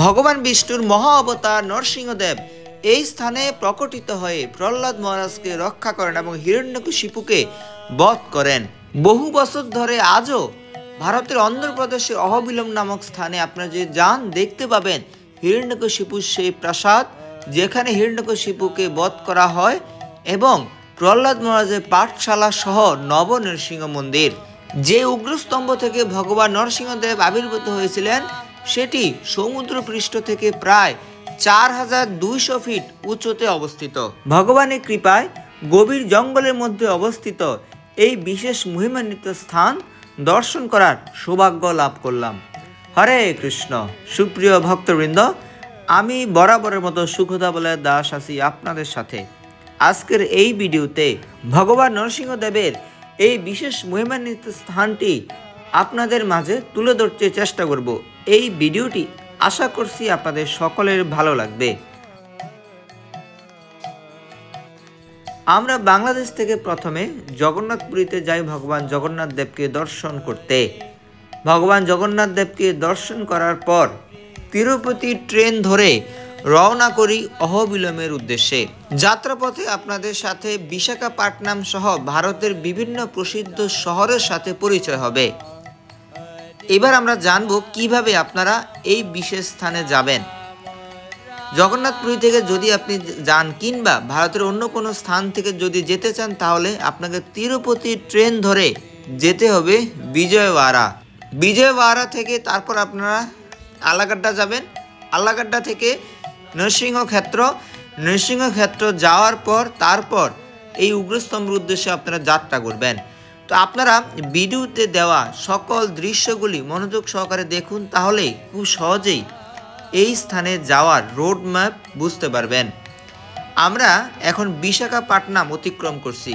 ভগবান বিষ্ণুর মহা অবতার নরসিংহদেব এই স্থানে প্রকটিত হয়ে প্রহ্লাদ মহারাজকে রক্ষা করেন এবং হিরণ্যকশিপুকে বধ করেন। বহু বছর ধরে আজও ভারতের অন্ধ্রপ্রদেশে অহোবিলম নামক স্থানে আপনারা যে যান দেখতে পাবেন হিরণ্যকশিপুর সেই প্রাসাদ, যেখানে হিরণ্যকশিপুকে বধ করা হয়, এবং প্রহ্লাদ মহারাজের পাঠশালা সহ নব নরসিংহ মন্দির। যে উগ্রস্তম্ভ থেকে ভগবান নরসিংহদেব আবির্ভূত হয়েছিলেন সেটি সমুদ্র পৃষ্ঠ থেকে প্রায় 4200 ফিট উচ্চতে অবস্থিত। ভগবানের কৃপায় গভীর জঙ্গলের মধ্যে অবস্থিত এই বিশেষ মহিমান্বিত স্থান দর্শন করার সৌভাগ্য লাভ করলাম। হরে কৃষ্ণ। সুপ্রিয় ভক্তবৃন্দ, আমি বরাবরের মতো সুখদা বলে দাস আছি আপনাদের সাথে। আজকের এই ভিডিওতে ভগবান নরসিংহদেবের এই বিশেষ মহিমান্বিত স্থানটি আপনাদের মাঝে তুলে ধরতে চেষ্টা করব। এই ভিডিওটি আশা করছি আপনাদের সকলের ভালো লাগবে। আমরা বাংলাদেশ থেকে প্রথমে জগন্নাথপুরীতে যাই ভগবান জগন্নাথ দেবকে দর্শন করতে। ভগবান জগন্নাথ দেবকে দর্শন করার পর তিরুপতি ট্রেন ধরে রওনা করি অহোবিলমের উদ্দেশ্যে। যাত্রাপথে আপনাদের সাথে বিশাখাপত্তনম সহ ভারতের বিভিন্ন প্রসিদ্ধ শহরের সাথে পরিচয় হবে। এবার আমরা জানব কিভাবে আপনারা এই বিশেষ স্থানে যাবেন। জগন্নাথপুরী থেকে যদি আপনি যান কিংবা ভারতের অন্য কোনো স্থান থেকে যদি যেতে চান, তাহলে আপনাকে তিরুপতি ট্রেন ধরে যেতে হবে বিজয়ওয়াড়া। বিজয়ওয়াড়া থেকে তারপর আপনারা আলাগাড্ডা যাবেন। আলাগাড্ডা থেকে নৃসিংহক্ষেত্র যাওয়ার পর তারপর এই উগ্রস্তম্ভের উদ্দেশ্যে আপনারা যাত্রা করবেন। তো আপনারা ভিডিওতে দেওয়া সকল দৃশ্যগুলি মনোযোগ সহকারে দেখুন, তাহলে খুব সহজেই এই স্থানে যাওয়ার রোড ম্যাপ বুঝতে পারবেন। আমরা এখন বিশাখাপত্তনম অতিক্রম করছি।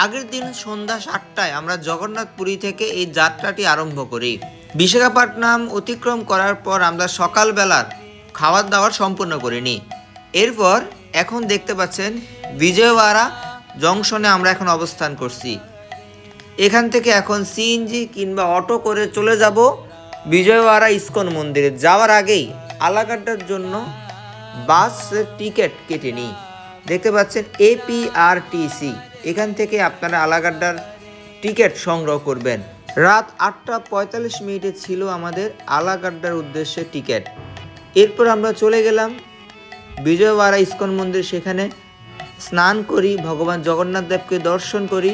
আগের দিন সন্ধ্যা 7টায় আমরা জগন্নাথপুরী থেকে এই যাত্রাটি আরম্ভ করি। বিশাখাপত্তনম অতিক্রম করার পর আমরা সকালবেলার খাবার দাবার সম্পূর্ণ করিনি। এরপর এখন দেখতে পাচ্ছেন বিজয়ওয়াড়া জংশনে আমরা এখন অবস্থান করছি। এখান থেকে এখন সিএনজি কিংবা অটো করে চলে যাব বিজয়ওয়াড়া ইস্কন মন্দিরে। যাওয়ার আগেই আলাগাড্ডার জন্য বাসের টিকিট কেটে নিই। দেখতে পাচ্ছেন APRTC। এখান থেকে আপনারা আলাগাড্ডার টিকিট সংগ্রহ করবেন। রাত 8:45 ছিল আমাদের আলাগাড্ডার উদ্দেশ্যে টিকিট। এরপর আমরা চলে গেলাম বিজয়ওয়াড়া ইস্কন মন্দির। সেখানে স্নান করি, ভগবান জগন্নাথ দেবকে দর্শন করি,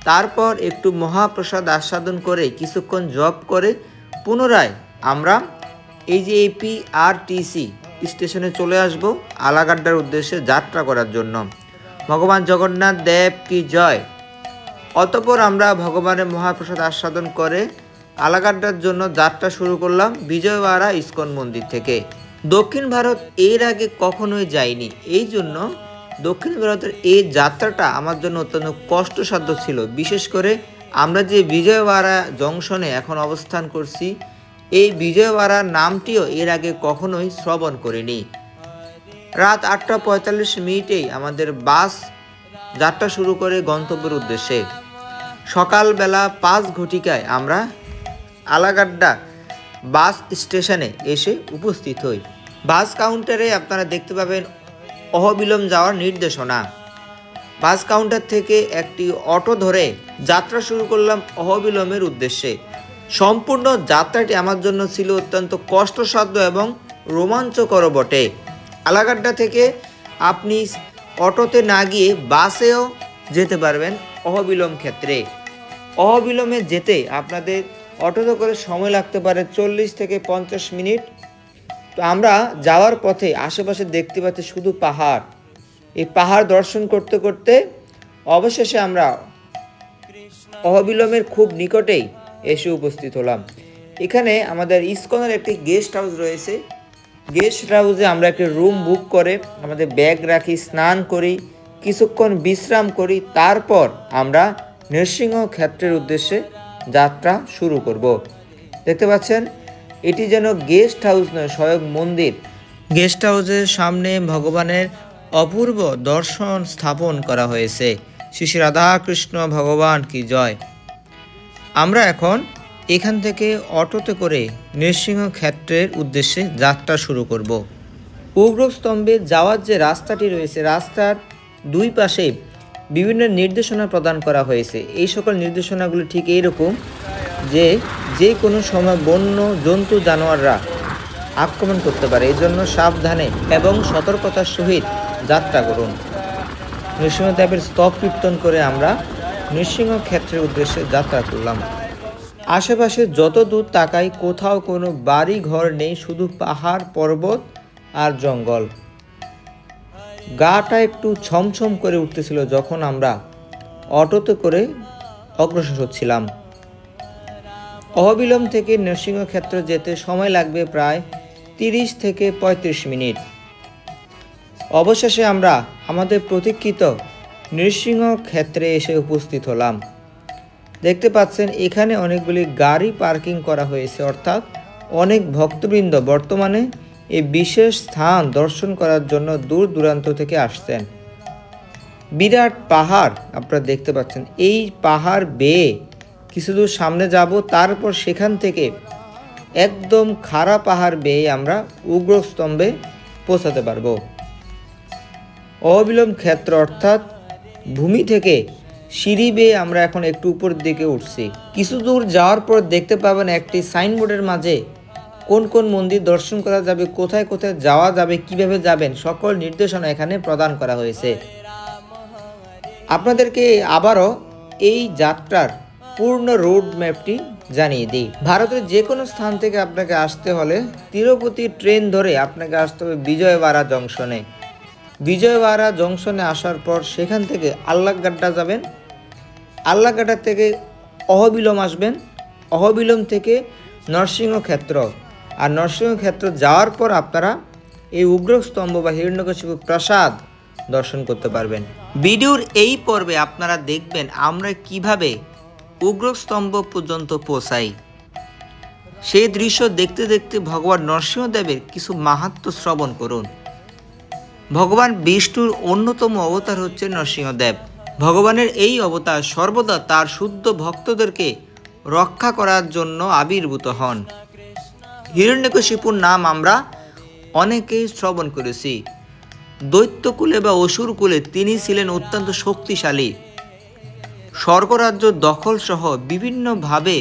তারপর একটু মহাপ্রসাদ আস্বাদন করে কিছুক্ষণ জপ করে পুনরায় আমরা এই যে APRTC স্টেশনে চলে আসব আলাগাড্ডার উদ্দেশ্যে যাত্রা করার জন্য। ভগবান জগন্নাথ দেব কি জয়। অতঃপর আমরা ভগবানের মহাপ্রসাদ আস্বাদন করে আলাগাড্ডার জন্য যাত্রা শুরু করলাম বিজয়ওয়াড়া ইস্কন মন্দির থেকে। দক্ষিণ ভারত এর আগে কখনোই যায়নি, এই জন্য দক্ষিণ ভারতের এই যাত্রাটা আমার জন্য অত্যন্ত কষ্টসাধ্য ছিল। বিশেষ করে আমরা যে বিজয়ওয়াড়া জংশনে এখন অবস্থান করছি, এই বিজয়ওয়াড়া নামটিও এর আগে কখনোই শ্রবণ করিনি। রাত 8:45 আমাদের বাস যাত্রা শুরু করে গন্তব্যের উদ্দেশ্যে। সকালবেলা 5 ঘটিকায় আমরা আলাগাড্ডা বাস স্টেশনে এসে উপস্থিত হই। বাস কাউন্টারে আপনারা দেখতে পাবেন অহোবিলম যাওয়ার নির্দেশনা। বাস কাউন্টার থেকে একটি অটো ধরে যাত্রা শুরু করলাম অহোবিলমের উদ্দেশ্যে। সম্পূর্ণ যাত্রাটি আমার জন্য ছিল অত্যন্ত কষ্টসাধ্য এবং রোমাঞ্চকর বটে। আলাগাড্ডা থেকে আপনি অটোতে না গিয়ে বাসেও যেতে পারবেন অহোবিলম ক্ষেত্রে। অহোবিলমে যেতে আপনাদের অটোতে করে সময় লাগতে পারে 40 থেকে 50 মিনিট। তো আমরা যাওয়ার পথে আশেপাশে দেখতে পাচ্ছি শুধু পাহাড়। এই পাহাড় দর্শন করতে করতে অবশেষে আমরা অহোবিলমের খুব নিকটেই এসে উপস্থিত হলাম। এখানে আমাদের ইস্কনের একটি গেস্ট হাউস রয়েছে। গেস্ট হাউসে আমরা একটি রুম বুক করে আমাদের ব্যাগ রাখি, স্নান করি, কিছুক্ষণ বিশ্রাম করি, তারপর আমরা নৃসিংহক্ষেত্রের উদ্দেশ্যে যাত্রা শুরু করব। দেখতে পাচ্ছেন এটি যেন গেস্ট হাউস নয়, স্বয়ং মন্দির। গেস্ট হাউসের সামনে ভগবানের অপূর্ব দর্শন স্থাপন করা হয়েছে। শ্রী শ্রী রাধাকৃষ্ণ ভগবান কি জয়। আমরা এখন এখান থেকে অটোতে করে নৃসিংহ ক্ষেত্রের উদ্দেশ্যে যাত্রা শুরু করব। উগ্রস্তম্ভে যাওয়ার যে রাস্তাটি রয়েছে, রাস্তার দুই পাশে বিভিন্ন নির্দেশনা প্রদান করা হয়েছে। এই সকল নির্দেশনাগুলো ঠিক এইরকম যে যে কোনো সময় বন্য জন্তু জানোয়াররা আক্রমণ করতে পারে, এই জন্য সাবধানে এবং সতর্কতার সহিত যাত্রা করুন। নৃসিংহদেবের স্তব কীর্তন করে আমরা নৃসিংহ ক্ষেত্রের উদ্দেশ্যে যাত্রা করলাম। আশেপাশে যত দূর তাকাই কোথাও কোনো বাড়ি ঘর নেই, শুধু পাহাড় পর্বত আর জঙ্গল। গাটা একটু ছমছম করে উঠতেছিল যখন আমরা অটোতে করে অগ্রসর হচ্ছিলাম। অহবিলম থেকে নৃসিংহ ক্ষেত্র যেতে সময় লাগবে প্রায় 30 থেকে 35 মিনিট। অবশেষে আমরা আমাদের প্রতীক্ষিত নৃসিংহ ক্ষেত্রে এসে উপস্থিত হলাম। দেখতে পাচ্ছেন এখানে অনেকগুলি গাড়ি পার্কিং করা হয়েছে, অর্থাৎ অনেক ভক্তবৃন্দ বর্তমানে এই বিশেষ স্থান দর্শন করার জন্য দূর দূরান্ত থেকে আসছেন। বিরাট পাহাড় আপনারা দেখতে পাচ্ছেন, এই পাহাড় বেয়ে কিছু দূর সামনে যাব, তারপর সেখান থেকে একদম খাড়া পাহাড় বেয়ে আমরা উগ্রস্তম্ভে পৌঁছাতে পারবো। অবিলম ক্ষেত্র অর্থাৎ ভূমি থেকে সিঁড়ি বেয়ে আমরা এখন একটু উপর দিকে উঠছি। কিছু দূর যাওয়ার পর দেখতে পাবেন একটি সাইনবোর্ডের মাঝে কোন কোন মন্দির দর্শন করা যাবে, কোথায় কোথায় যাওয়া যাবে, কিভাবে যাবেন, সকল নির্দেশনা এখানে প্রদান করা হয়েছে। আপনাদেরকে আবারও এই যাত্রার পূর্ণ রোড ম্যাপটি জানিয়ে দিই। ভারতের যে কোনো স্থান থেকে আপনাকে আসতে হলে তিরুপতি ট্রেন ধরে আপনাকে আসতে হবে বিজয়ওয়াড়া জংশনে। বিজয়ওয়াড়া জংশনে আসার পর সেখান থেকে আল্লাহগাড্ডা যাবেন, আল্লাহগাড্ডা থেকে অহবিলম আসবেন, অহবিলম থেকে নরসিংহ ক্ষেত্র, আর নরসিংহ ক্ষেত্র যাওয়ার পর আপনারা এই উগ্রস্তম্ভ বা হিরণ্যকশিপু প্রাসাদ দর্শন করতে পারবেন। ভিডিওর এই পর্বে আপনারা দেখবেন আমরা কিভাবে উগ্রস্তম্ভ পর্যন্ত পৌঁছাই। সেই দৃশ্য দেখতে দেখতে ভগবান নরসিংহদেবের কিছু মাহাত্ম্য শ্রবণ করুন। ভগবান বিষ্ণুর অন্যতম অবতার হচ্ছে নরসিংহদেব। ভগবানের এই অবতার সর্বদা তার শুদ্ধ ভক্তদেরকে রক্ষা করার জন্য আবির্ভূত হন। হিরণ্যকশিপুর নাম আমরা অনেকেই শ্রবণ করেছি। দৈত্যকুলে বা অসুরকুলে তিনি ছিলেন অত্যন্ত শক্তিশালী। স্বর্গরাজ্য দখল সহ বিভিন্নভাবে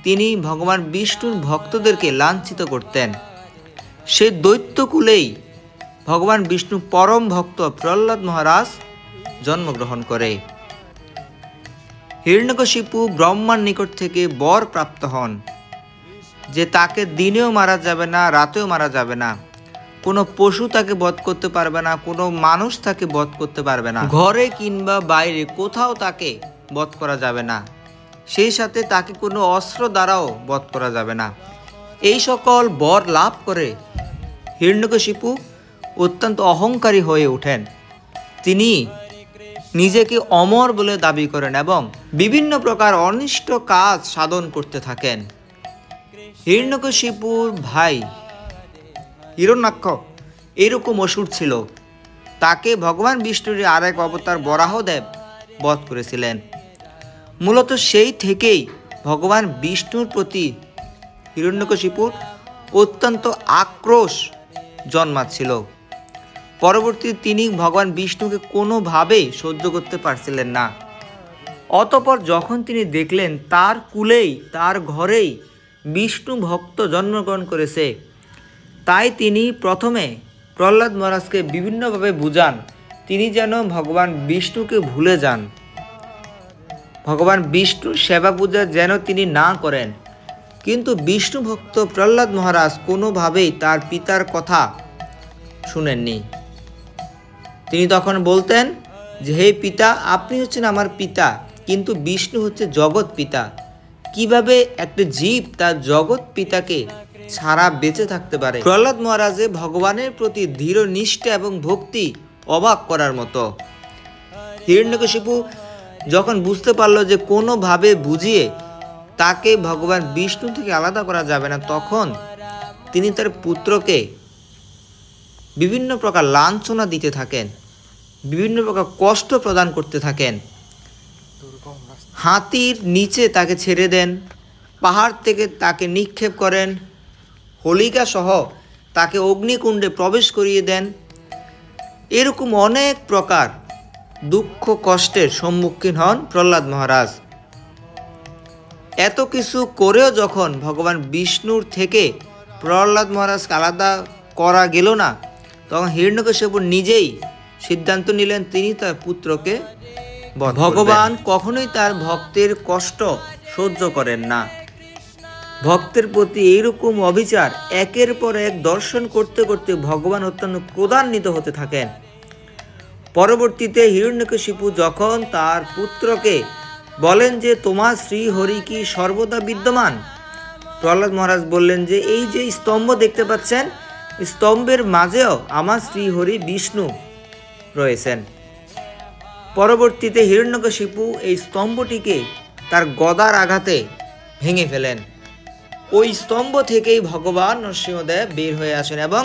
তিনি ভগবান বিষ্ণুর ভক্তদেরকে লাঞ্ছিত করতেন। সে দৈত্যকুলেই ভগবান বিষ্ণু পরম ভক্ত প্রহ্লাদ মহারাজ জন্মগ্রহণ করে। হিরণ্যকশিপু ব্রহ্মার নিকট থেকে বর প্রাপ্ত হন যে তাকে দিনেও মারা যাবে না, রাতেও মারা যাবে না, কোনো পশু তাকে বধ করতে পারবে না, কোনো মানুষ তাকে বধ করতে পারবে না, ঘরে কিংবা বাইরে কোথাও তাকে বধ করা যাবে না, সেই সাথে তাকে কোনো অস্ত্র দ্বারাও বধ করা যাবে না। এই সকল বর লাভ করে হিরণ্যকশিপু অত্যন্ত অহংকারী হয়ে ওঠেন। তিনি নিজেকে অমর বলে দাবি করেন এবং বিভিন্ন প্রকার অনিষ্ট কাজ সাধন করতে থাকেন। হিরণ্যকশিপুর ভাই হিরণ্যাক্ষ এরকম অসুর ছিল, তাকে ভগবান বিষ্ণুর আরেক অবতার বরাহদেব বধ করেছিলেন। মূলত সেই থেকেই ভগবান বিষ্ণুর প্রতি হিরণ্যকশিপুর অত্যন্ত আক্রোশ জন্মাচ্ছিল। পরবর্তীতে তিনি ভগবান বিষ্ণুকে কোনোভাবেই সহ্য করতে পারছিলেন না। অতঃপর যখন তিনি দেখলেন তার কুলেই, তার ঘরেই বিষ্ণু ভক্ত জন্মগ্রহণ করেছে, তাই তিনি প্রথমে প্রহ্লাদ মহারাজকে বিভিন্নভাবে বুঝান তিনি যেন ভগবান বিষ্ণুকে ভুলে যান, ভগবান বিষ্ণুর সেবা পূজা যেন তিনি না করেন। কিন্তু বিষ্ণু ভক্ত প্রহ্লাদ মহারাজ কোনোভাবেই তার পিতার কথা শুনেননি। তিনি তখন বলতেন যে হে পিতা, আপনি হচ্ছেন আমার পিতা, কিন্তু বিষ্ণু হচ্ছে জগৎ পিতা। কিভাবে একটা জীব তার জগৎ পিতাকে ছাড়া বেঁচে থাকতে পারে? প্রহ্লাদ মহারাজের ভগবানের প্রতি দৃঢ় নিষ্ঠা এবং ভক্তি অবাক করার মতো। হিরণ্যকশিপু যখন বুঝতে পারল যে কোনোভাবে বুঝিয়ে তাকে ভগবান বিষ্ণু থেকে আলাদা করা যাবে না, তখন তিনি তার পুত্রকে বিভিন্ন প্রকার লাঞ্ছনা দিতে থাকেন, বিভিন্ন প্রকার কষ্ট প্রদান করতে থাকেন। হাতির নিচে তাকে ছেড়ে দেন, পাহাড় থেকে তাকে নিক্ষেপ করেন, হোলিকা সহ তাকে অগ্নিকুণ্ডে প্রবেশ করিয়ে দেন। এরকম অনেক প্রকার দুঃখ কষ্টের সম্মুখীন হন প্রহ্লাদ মহারাজ। এত কিছু করেও যখন ভগবান বিষ্ণুর থেকে প্রহ্লাদ মহারাজকে আলাদা করা গেল না, তখন হিরণ্যকশিপু নিজেই সিদ্ধান্ত নিলেন তিনি তার পুত্রকে বধ করবেন। ভগবান কখনোই তার ভক্তের কষ্ট সহ্য করেন না। ভক্তের প্রতি এইরকম অবিচার একের পর এক দর্শন করতে করতে ভগবান অত্যন্ত ক্রোধান্বিত হতে থাকেন। পরবর্তীতে হিরণ্যকশিপু যখন তার পুত্রকে বলেন যে তোমার শ্রীহরি কি সর্বদা বিদ্যমান, প্রহ্লাদ মহারাজ বললেন যে এই যে স্তম্ভ দেখতে পাচ্ছেন, স্তম্ভের মাঝেও আমার শ্রীহরি বিষ্ণু রয়েছেন। পরবর্তীতে হিরণ্যকশিপু এই স্তম্ভটিকে তার গদার আঘাতে ভেঙে ফেলেন। ওই স্তম্ভ থেকেই ভগবান নরসিংহদেব বের হয়ে আসেন এবং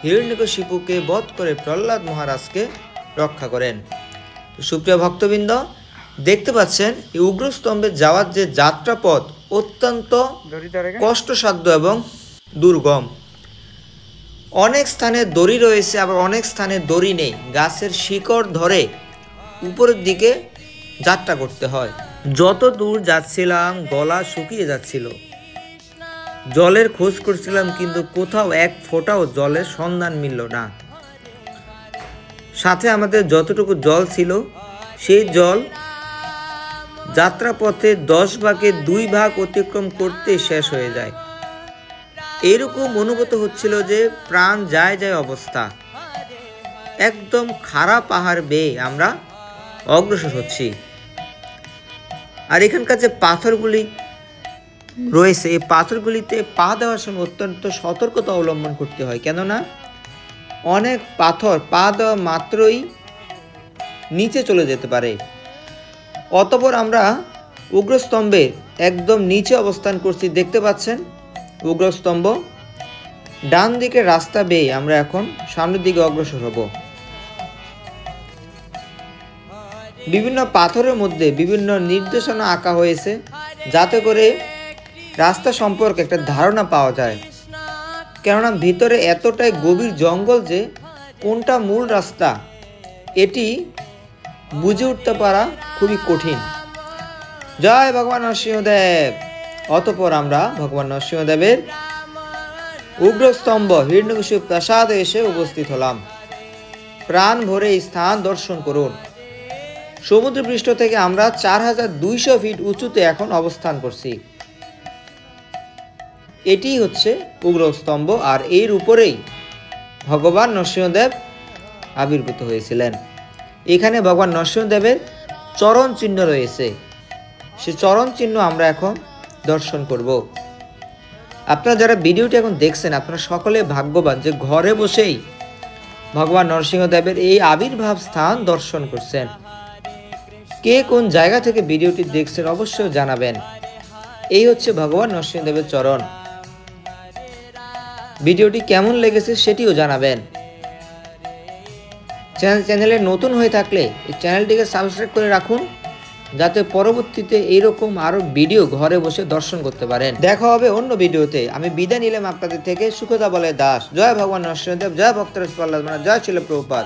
হিরণ্যকশিপুকে বধ করে প্রহ্লাদ মহারাজকে রক্ষা করেন। সুপ্রিয় ভক্তবৃন্দ, দেখতে পাচ্ছেন এই উগ্রস্তম্ভে যাওয়ার যে যাত্রাপথ অত্যন্ত কষ্টসাধ্য এবং দুর্গম। অনেক স্থানে দড়ি রয়েছে, আবার অনেক স্থানে দড়ি নেই। গাছের শিকড় ধরে উপরের দিকে যাত্রা করতে হয়। যত দূর যাচ্ছিলাম গলা শুকিয়ে যাচ্ছিল। জলের খোঁজ করছিলাম, কিন্তু কোথাও এক ফোঁটাও জলের সন্ধান মিলল না। সাথে আমাদের যতটুকু জল ছিল সেই জল যাত্রাপথে 10 ভাগের 2 ভাগ অতিক্রম করতে শেষ হয়ে যায়। এরকম অনুভূত হচ্ছিল যে প্রাণ যায় যায় অবস্থা। একদম খাড়া পাহাড় বেয়ে আমরা অগ্রসর হচ্ছি। আর এখানকার যে পাথরগুলি রয়েছে, এই পাথরগুলিতে পা দেওয়ার সময় অত্যন্ত সতর্কতা অবলম্বন করতে হয়, কেননা অনেক পাথর পা দেওয়া মাত্রই নিচে চলে যেতে পারে। অতঃপর আমরা উগ্রস্তম্ভে একদম নিচে অবস্থান করছি। দেখতে পাচ্ছেন উগ্রস্তম্ভ। ডান দিকে রাস্তা বেয়ে আমরা এখন সামনের দিকে অগ্রসর হব। বিভিন্ন পাথরের মধ্যে বিভিন্ন নির্দেশনা আঁকা হয়েছে, যাতে করে রাস্তা সম্পর্কে একটা ধারণা পাওয়া যায়। কেননা ভিতরে এতটাই গভীর জঙ্গল যে কোনটা মূল রাস্তা এটি বুঝে উঠতে পারা খুবই কঠিন। জয় ভগবান নরসিংহদেব। অতঃপর আমরা ভগবান নরসিংহদেবের উগ্রস্তম্ভ হিরণ্যকশিপু প্রাসাদে এসে উপস্থিত হলাম। প্রাণ ভরে এই স্থান দর্শন করুন। সমুদ্রপৃষ্ঠ থেকে আমরা 4200 ফিট উঁচুতে এখন অবস্থান করছি। এটি হচ্ছে উগ্রস্তম্ভ, আর এর উপরেই ভগবান নরসিংহদেব আবির্ভূত হয়েছিলেন। এখানে ভগবান নরসিংহদেবের চরণ চিহ্ন রয়েছে, সে চরণ চিহ্ন আমরা এখন দর্শন করব। আপনারা যারা ভিডিওটি এখন দেখছেন, আপনারা সকলে ভাগ্যবান যে ঘরে বসেই ভগবান নরসিংহদেবের এই আবির্ভাব স্থান দর্শন করছেন। কে কোন জায়গা থেকে ভিডিওটি দেখছেন অবশ্যই জানাবেন। এই হচ্ছে ভগবান নরসিংহদেবের চরণ। ভিডিওটি কেমন লেগেছে সেটিও জানাবেন। চ্যানেলে নতুন হয়ে থাকলে এই চ্যানেলটিকে সাবস্ক্রাইব করে রাখুন, যাতে পরবর্তীতে এইরকম আরো ভিডিও ঘরে বসে দর্শন করতে পারেন। দেখা হবে অন্য ভিডিওতে। আমি বিদায় নিলাম আপনাদের থেকে। সুখদা বলে দাস। জয় ভগবান নরসিংহদেব, জয় ভক্তরাজ প্রহ্লাদ, জয় শিল প্রভুপাদ।